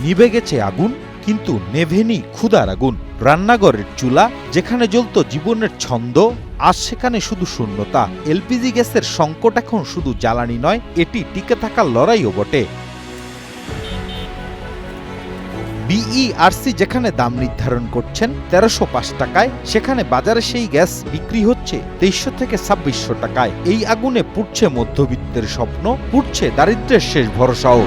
নিভে গেছে আগুন, কিন্তু নেভেনি ক্ষুধার আগুন। রান্নাঘরের চুলা যেখানে জ্বলত জীবনের ছন্দ, আজ সেখানে শুধু শূন্যতা। এলপিজি গ্যাসের সংকট এখন শুধু জ্বালানি নয়, এটি টিকে থাকার লড়াইও বটে। বিইআরসি যেখানে দাম নির্ধারণ করছেন ১৩০৫ টাকায়, সেখানে বাজারে সেই গ্যাস বিক্রি হচ্ছে ২৩০০ থেকে ২৬০০ টাকায়। এই আগুনে পুড়ছে মধ্যবিত্তের স্বপ্ন, পুড়ছে দারিদ্র্যের শেষ ভরসাও।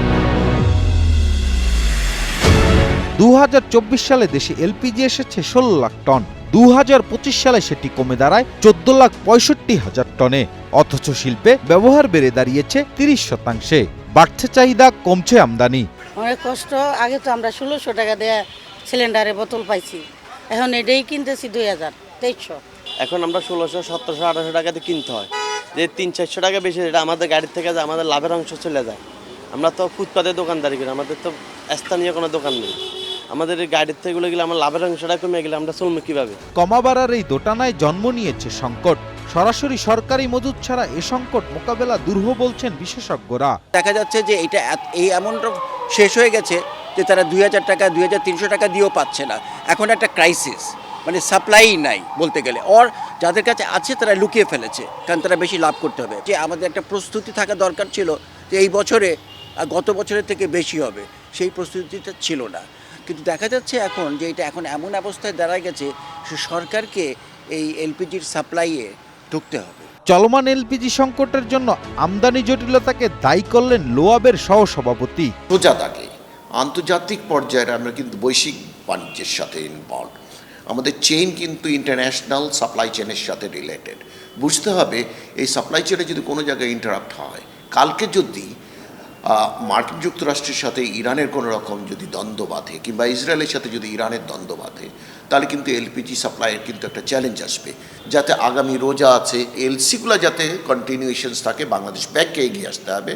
২০২৪ সালে দেশে এলপিজি এসেছে ১৬ লাখ টন। ২০২৫ সালে সেটি কমে দাঁড়ায় ১৪,৬৫,০০০ টনে। অথচ শিল্পে ব্যবহার বেড়ে দাঁড়িয়েছে ৩০%। বাড়ছে চাহিদা, কমছে আমদানি। অনেক কষ্ট। আগে তো আমরা ১৬০০ টাকা দিয়ে সিলিন্ডারে বোতল পাইছি, এখন এটাই কিনতেছি ২,২৩০। এখন আমরা ১৬০০, ১৭০০, ১৮০০ টাকাতে কিনতে হয়। যে ৩-৪০০ টাকা বেশি, এটা আমাদের গাড়ির থেকে যায়, আমাদের লাভের অংশ চলে যায়। আমরা তো ফুটপাতে দোকানদারি করি, আমাদের তো স্থানীয় কোনো দোকান নেই। আমাদের এই গাড়ির থেকে গেলে আমার লাভের অংশটা কমে গেলে আমরা চলবো কিভাবে? কমা বাড়ার এই দোটানায় জন্ম নিয়েছে সংকট। সরাসরি সরকারি মজুত ছাড়া এ সংকট মোকাবেলা দুরূহ বলছেন বিশেষজ্ঞরা। দেখা যাচ্ছে যে এটা এই অ্যামাউন্ট শেষ হয়ে গেছে যে তারা ২,০০০ টাকা ২,৩০০ টাকা দিয়েও পাচ্ছে না। এখন একটা ক্রাইসিস, মানে সাপ্লাই নাই বলতে গেলে, ওর যাদের কাছে আছে তারা লুকিয়ে ফেলেছে, কারণ তারা বেশি লাভ করতে হবে। যে আমাদের একটা প্রস্তুতি থাকা দরকার ছিল যে এই বছরে গত বছরের থেকে বেশি হবে, সেই প্রস্তুতিটা ছিল না। কিন্তু দেখা যাচ্ছে এখন যে এটা এখন এমন অবস্থায় দাঁড়ায় গেছে সরকারকে এই এলপিজির সাপ্লাইয়ে ঢুকতে হবে। চলমান এলপিজি সংকটের জন্য আমদানি জটিলতাকে দায়ী করলেন লোয়াবের সহসভাপতি। সোজা দাগে আন্তর্জাতিক পর্যায়ে আমরা কিন্তু বৈশ্বিক বাণিজ্যের সাথে ইনভলভ, আমাদের চেইন কিন্তু ইন্টারন্যাশনাল সাপ্লাই চেনের সাথে রিলেটেড। বুঝতে হবে এই সাপ্লাই চেনে যদি কোনো জায়গায় ইন্টারাপ্ট হয়, কালকে যদি মার্কিন যুক্তরাষ্ট্রের সাথে ইরানের কোনো রকম যদি দ্বন্দ্ব বাঁধে, কিংবা ইসরায়েলের সাথে যদি ইরানের দ্বন্দ্ব বাঁধে, তাহলে কিন্তু এলপিজি সাপ্লাইয়ের কিন্তু একটা চ্যালেঞ্জ আসবে। যাতে আগামী রোজা আছে, এলসিগুলো যাতে কন্টিনিউশনস থাকে, বাংলাদেশ ব্যাংককে এগিয়ে আসতে হবে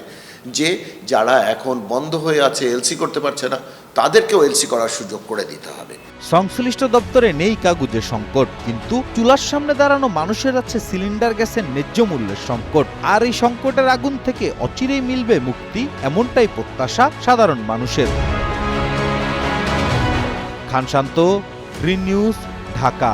যে যারা এখন বন্ধ হয়ে আছে, এলসি করতে পারছে না, তাদেরকেও এলসি করার সুযোগ করে দিতে হবে। সংশ্লিষ্ট দপ্তরে নেই কাগুজের সংকট, কিন্তু চুলার সামনে দাঁড়ানো মানুষের আছে সিলিন্ডার গ্যাসের ন্যায্য মূল্যের সংকট। আর এই সংকটের আগুন থেকে অচিরেই মিলবে মুক্তি, এমনটাই প্রত্যাশা সাধারণ মানুষের। খান শান্ত, গ্রিন নিউজ, ঢাকা।